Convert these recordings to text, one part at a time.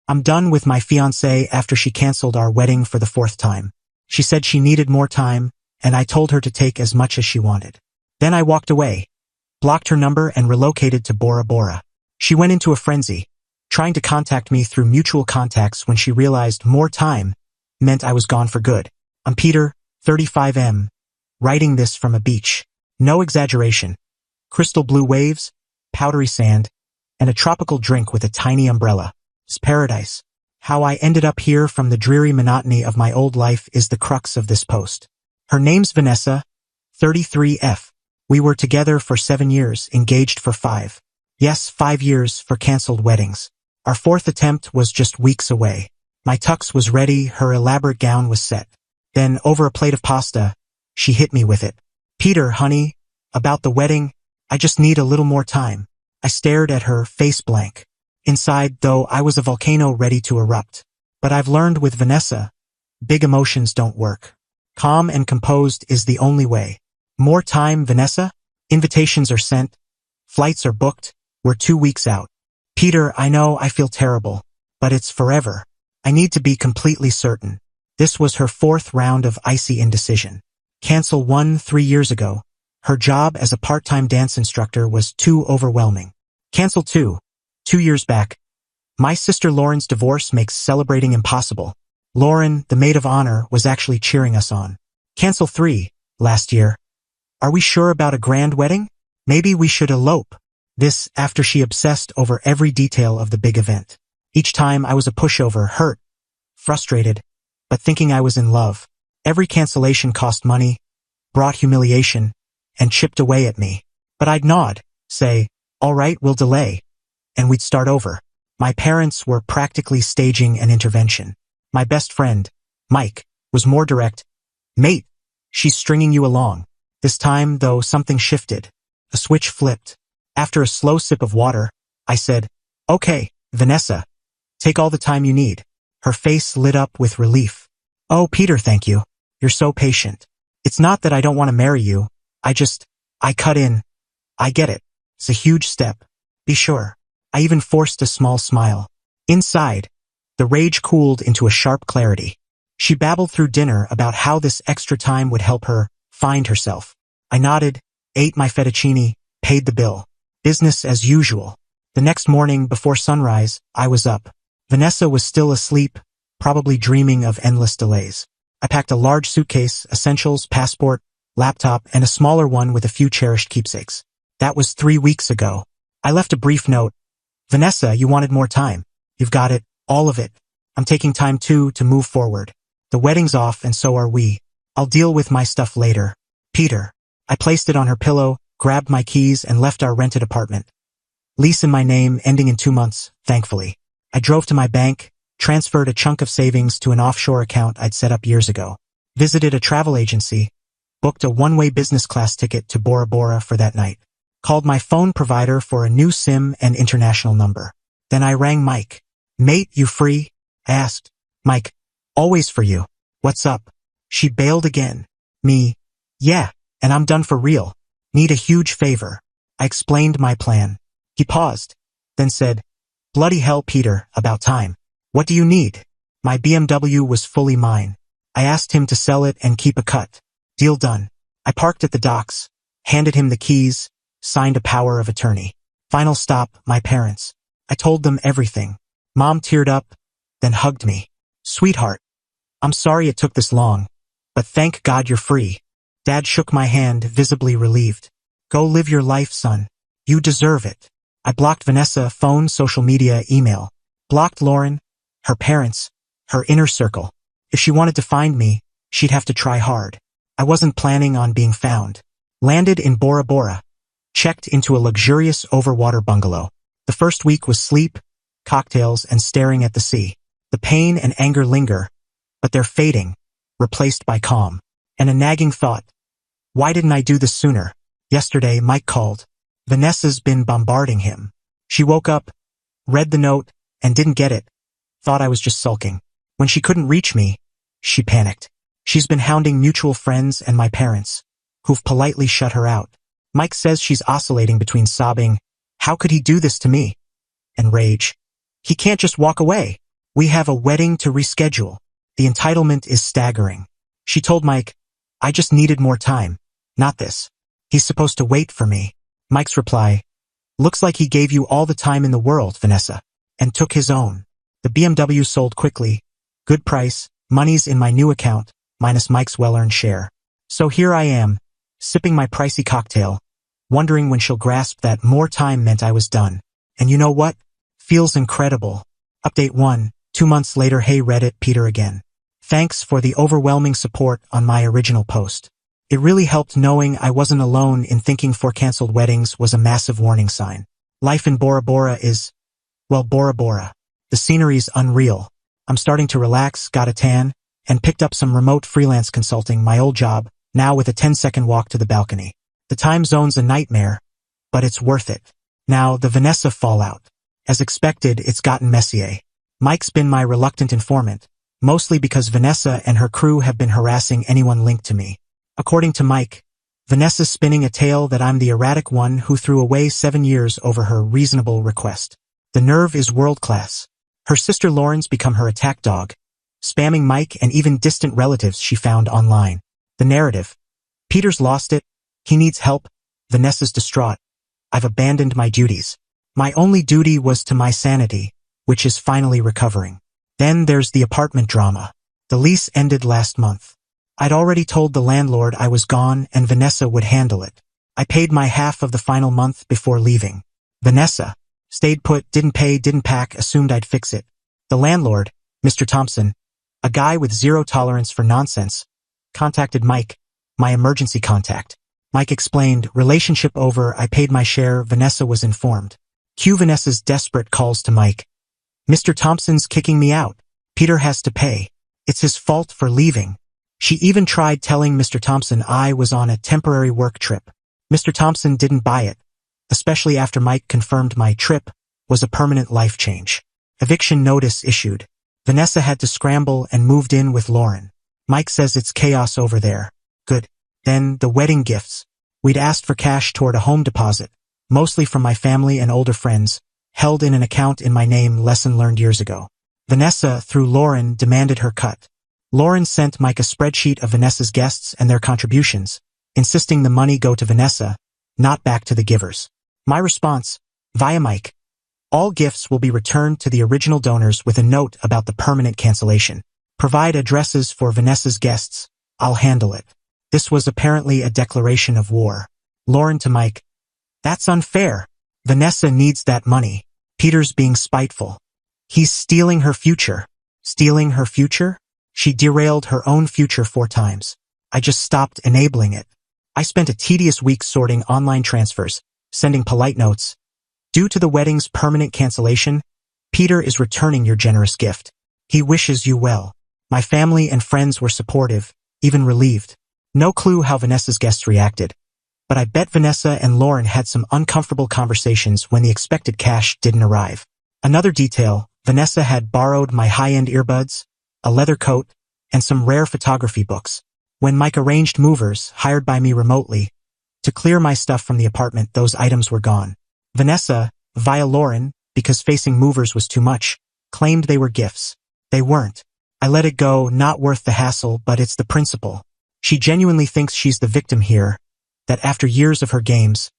I'm done with my fiancée after she canceled our wedding for the 4th time. She said she needed more time, and I told her to take as much as she wanted. Then I walked away, blocked her number and relocated to Bora Bora. She went into a frenzy, trying to contact me through mutual contacts when she realized more time meant I was gone for good. I'm Peter, 35M, writing this from a beach. No exaggeration. Crystal blue waves, powdery sand, and a tropical drink with a tiny umbrella. It's paradise. How I ended up here from the dreary monotony of my old life is the crux of this post. Her name's Vanessa, 33F. We were together for 7 years, engaged for 5. Yes, 5 years for canceled weddings. Our 4th attempt was just weeks away. My tux was ready, her elaborate gown was set. Then, over a plate of pasta, she hit me with it. Peter, honey, about the wedding, I just need a little more time. I stared at her, face blank. Inside, though, I was a volcano ready to erupt. But I've learned with Vanessa, big emotions don't work. Calm and composed is the only way. More time, Vanessa? Invitations are sent. Flights are booked. We're 2 weeks out. Peter, I know I feel terrible, but it's forever. I need to be completely certain. This was her 4th round of icy indecision. Cancel 1 3 years ago. Her job as a part-time dance instructor was too overwhelming. Cancel 2 years back. My sister Lauren's divorce makes celebrating impossible. Lauren, the maid of honor, was actually cheering us on. Cancel 3 last year. Are we sure about a grand wedding? Maybe we should elope. This after she obsessed over every detail of the big event. Each time I was a pushover, hurt, frustrated, but thinking I was in love. Every cancellation cost money, brought humiliation, and chipped away at me. But I'd nod, say, all right, we'll delay, and we'd start over. My parents were practically staging an intervention. My best friend, Mike, was more direct. Mate, she's stringing you along. This time, though, something shifted. A switch flipped. After a slow sip of water, I said, okay, Vanessa, take all the time you need. Her face lit up with relief. Oh, Peter, thank you. You're so patient. It's not that I don't want to marry you. I cut in. I get it. It's a huge step. Be sure. I even forced a small smile. Inside, the rage cooled into a sharp clarity. She babbled through dinner about how this extra time would help her find herself. I nodded, ate my fettuccine, paid the bill. Business as usual. The next morning, before sunrise, I was up. Vanessa was still asleep, probably dreaming of endless delays. I packed a large suitcase, essentials, passport, laptop, and a smaller one with a few cherished keepsakes. That was 3 weeks ago. I left a brief note. Vanessa, you wanted more time. You've got it, all of it. I'm taking time too to move forward. The wedding's off and so are we. I'll deal with my stuff later. Peter. I placed it on her pillow, grabbed my keys and left our rented apartment. Lease in my name, ending in 2 months, thankfully. I drove to my bank, transferred a chunk of savings to an offshore account I'd set up years ago. Visited a travel agency, booked a one-way business class ticket to Bora Bora for that night. Called my phone provider for a new SIM and international number. Then I rang Mike. Mate, you free? I asked. Mike, always for you. What's up? She bailed again. Me, yeah, and I'm done for real. Need a huge favor. I explained my plan. He paused, then said, bloody hell, Peter, about time. What do you need? My BMW was fully mine. I asked him to sell it and keep a cut. Deal done. I parked at the docks, handed him the keys, signed a power of attorney. Final stop, my parents. I told them everything. Mom teared up, then hugged me. Sweetheart, I'm sorry it took this long, but thank God you're free. Dad shook my hand, visibly relieved. Go live your life, son. You deserve it. I blocked Vanessa, phone, social media, email. Blocked Lauren, her parents, her inner circle. If she wanted to find me, she'd have to try hard. I wasn't planning on being found. Landed in Bora Bora. Checked into a luxurious overwater bungalow. The first week was sleep, cocktails, and staring at the sea. The pain and anger linger, but they're fading, replaced by calm. And a nagging thought. Why didn't I do this sooner? Yesterday, Mike called. Vanessa's been bombarding him. She woke up, read the note, and didn't get it. Thought I was just sulking. When she couldn't reach me, she panicked. She's been hounding mutual friends and my parents, who've politely shut her out. Mike says she's oscillating between sobbing, how could he do this to me? And rage. He can't just walk away. We have a wedding to reschedule. The entitlement is staggering. She told Mike, I just needed more time. Not this. He's supposed to wait for me. Mike's reply, looks like he gave you all the time in the world, Vanessa, and took his own. The BMW sold quickly. Good price, money's in my new account, minus Mike's well-earned share. So here I am, sipping my pricey cocktail, wondering when she'll grasp that more time meant I was done. And you know what? Feels incredible. Update 1, 2 months later. Hey Reddit, Peter again. Thanks for the overwhelming support on my original post. It really helped knowing I wasn't alone in thinking 4 canceled weddings was a massive warning sign. Life in Bora Bora is, well, Bora Bora. The scenery's unreal. I'm starting to relax, got a tan, and picked up some remote freelance consulting, my old job, now with a 10-second walk to the balcony. The time zone's a nightmare, but it's worth it. Now, the Vanessa fallout. As expected, it's gotten messy. Mike's been my reluctant informant, mostly because Vanessa and her crew have been harassing anyone linked to me. According to Mike, Vanessa's spinning a tale that I'm the erratic one who threw away 7 years over her reasonable request. The nerve is world-class. Her sister Lauren's become her attack dog, spamming Mike and even distant relatives she found online. The narrative. Peter's lost it. He needs help. Vanessa's distraught. I've abandoned my duties. My only duty was to my sanity, which is finally recovering. Then there's the apartment drama. The lease ended last month. I'd already told the landlord I was gone and Vanessa would handle it. I paid my half of the final month before leaving. Vanessa stayed put, didn't pay, didn't pack, assumed I'd fix it. The landlord, Mr. Thompson, a guy with zero tolerance for nonsense, contacted Mike, my emergency contact. Mike explained, relationship over, I paid my share, Vanessa was informed. Cue Vanessa's desperate calls to Mike. Mr. Thompson's kicking me out. Peter has to pay. It's his fault for leaving. She even tried telling Mr. Thompson I was on a temporary work trip. Mr. Thompson didn't buy it, especially after Mike confirmed my trip was a permanent life change. Eviction notice issued. Vanessa had to scramble and moved in with Lauren. Mike says it's chaos over there. Good. Then, the wedding gifts. We'd asked for cash toward a home deposit, mostly from my family and older friends, held in an account in my name, lesson learned years ago. Vanessa, through Lauren, demanded her cut. Lauren sent Mike a spreadsheet of Vanessa's guests and their contributions, insisting the money go to Vanessa, not back to the givers. My response, via Mike, all gifts will be returned to the original donors with a note about the permanent cancellation. Provide addresses for Vanessa's guests. I'll handle it. This was apparently a declaration of war. Lauren to Mike, that's unfair. Vanessa needs that money. Peter's being spiteful. He's stealing her future. Stealing her future? She derailed her own future 4 times. I just stopped enabling it. I spent a tedious week sorting online transfers, sending polite notes. Due to the wedding's permanent cancellation, Peter is returning your generous gift. He wishes you well. My family and friends were supportive, even relieved. No clue how Vanessa's guests reacted, but I bet Vanessa and Lauren had some uncomfortable conversations when the expected cash didn't arrive. Another detail, Vanessa had borrowed my high-end earbuds, a leather coat, and some rare photography books. When Mike arranged movers, hired by me remotely, to clear my stuff from the apartment, those items were gone. Vanessa, via Lauren, because facing movers was too much, claimed they were gifts. They weren't. I let it go, not worth the hassle, but it's the principle. She genuinely thinks she's the victim here, that after years of her games,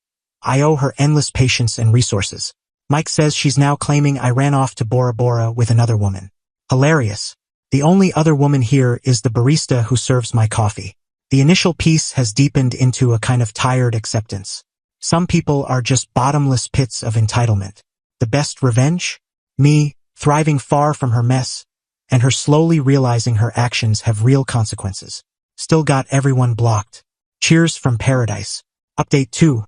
I owe her endless patience and resources. Mike says she's now claiming I ran off to Bora Bora with another woman. Hilarious. The only other woman here is the barista who serves my coffee. The initial piece has deepened into a kind of tired acceptance. Some people are just bottomless pits of entitlement. The best revenge? Me, thriving far from her mess, and her slowly realizing her actions have real consequences. Still got everyone blocked. Cheers from paradise. Update 2.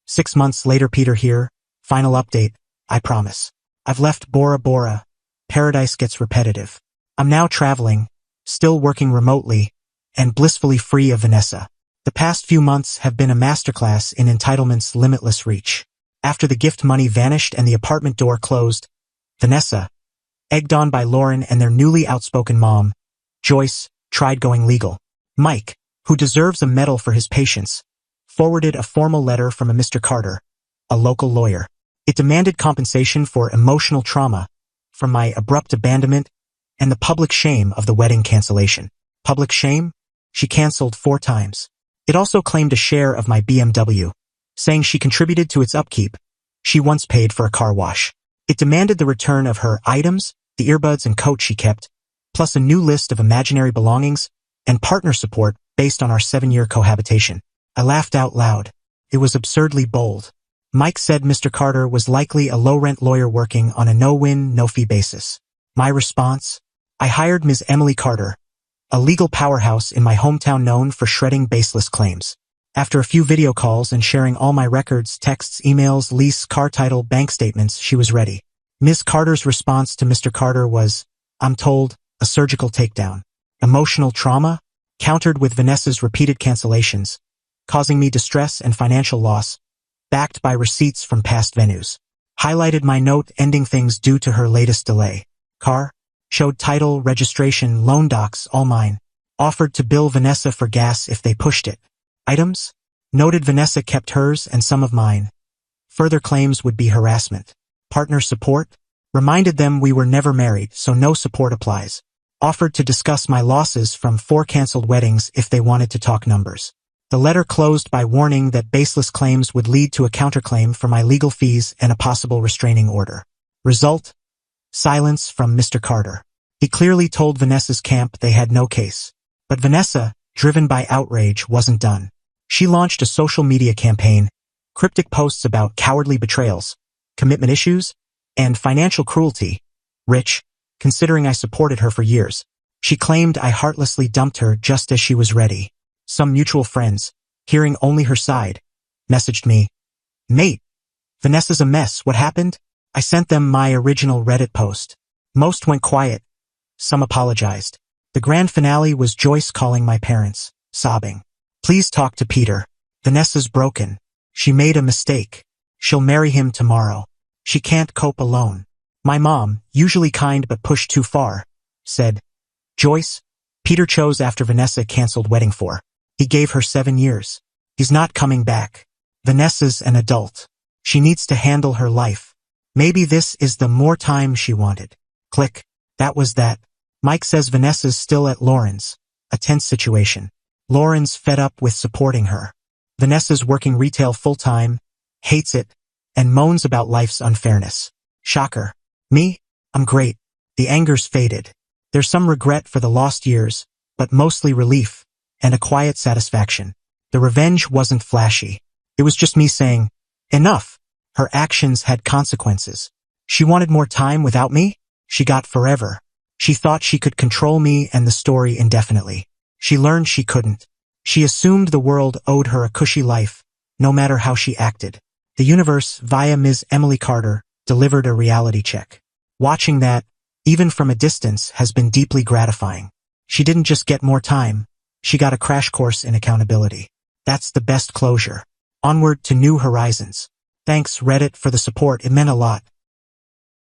6 months later, Peter here. Final update, I promise. I've left Bora Bora. Paradise gets repetitive. I'm now traveling, still working remotely, and blissfully free of Vanessa. The past few months have been a masterclass in entitlement's limitless reach. After the gift money vanished and the apartment door closed, Vanessa, egged on by Lauren and their newly outspoken mom, Joyce, tried going legal. Mike, who deserves a medal for his patience, forwarded a formal letter from a Mr. Carter, a local lawyer. It demanded compensation for emotional trauma, from my abrupt abandonment and the public shame of the wedding cancellation. Public shame? She canceled 4 times. It also claimed a share of my BMW, saying she contributed to its upkeep. She once paid for a car wash. It demanded the return of her items, the earbuds and coat she kept, plus a new list of imaginary belongings and partner support based on our 7-year cohabitation. I laughed out loud. It was absurdly bold. Mike said Mr. Carter was likely a low-rent lawyer working on a no-win, no-fee basis. My response? I hired Ms. Emily Carter, a legal powerhouse in my hometown known for shredding baseless claims. After a few video calls and sharing all my records, texts, emails, lease, car title, bank statements, she was ready. Ms. Carter's response to Mr. Carter was, I'm told, a surgical takedown. Emotional trauma, countered with Vanessa's repeated cancellations, causing me distress and financial loss, backed by receipts from past venues. Highlighted my note ending things due to her latest delay. Car, showed title, registration, loan docs, all mine. Offered to bill Vanessa for gas if they pushed it. Items? Noted Vanessa kept hers and some of mine. Further claims would be harassment. Partner support? Reminded them we were never married, so no support applies. Offered to discuss my losses from 4 canceled weddings if they wanted to talk numbers. The letter closed by warning that baseless claims would lead to a counterclaim for my legal fees and a possible restraining order. Result? Silence from Mr. Carter. He clearly told Vanessa's camp they had no case. But Vanessa, driven by outrage, wasn't done. She launched a social media campaign, cryptic posts about cowardly betrayals, commitment issues, and financial cruelty. Rich, considering I supported her for years. She claimed I heartlessly dumped her just as she was ready. Some mutual friends, hearing only her side, messaged me, Mate, Vanessa's a mess, what happened? I sent them my original Reddit post. Most went quiet. Some apologized. The grand finale was Joyce calling my parents, sobbing. Please talk to Peter. Vanessa's broken. She made a mistake. She'll marry him tomorrow. She can't cope alone. My mom, usually kind but pushed too far, said, Joyce, Peter chose after Vanessa canceled wedding for. He gave her 7 years. He's not coming back. Vanessa's an adult. She needs to handle her life. Maybe this is the more time she wanted. Click. That was that. Mike says Vanessa's still at Lauren's. A tense situation. Lauren's fed up with supporting her. Vanessa's working retail full-time, hates it, and moans about life's unfairness. Shocker. Me? I'm great. The anger's faded. There's some regret for the lost years, but mostly relief, and a quiet satisfaction. The revenge wasn't flashy. It was just me saying, enough. Her actions had consequences. She wanted more time without me? She got forever. She thought she could control me and the story indefinitely. She learned she couldn't. She assumed the world owed her a cushy life, no matter how she acted. The universe, via Ms. Emily Carter, delivered a reality check. Watching that, even from a distance, has been deeply gratifying. She didn't just get more time, she got a crash course in accountability. That's the best closure. Onward to new horizons. Thanks, Reddit, for the support, it meant a lot.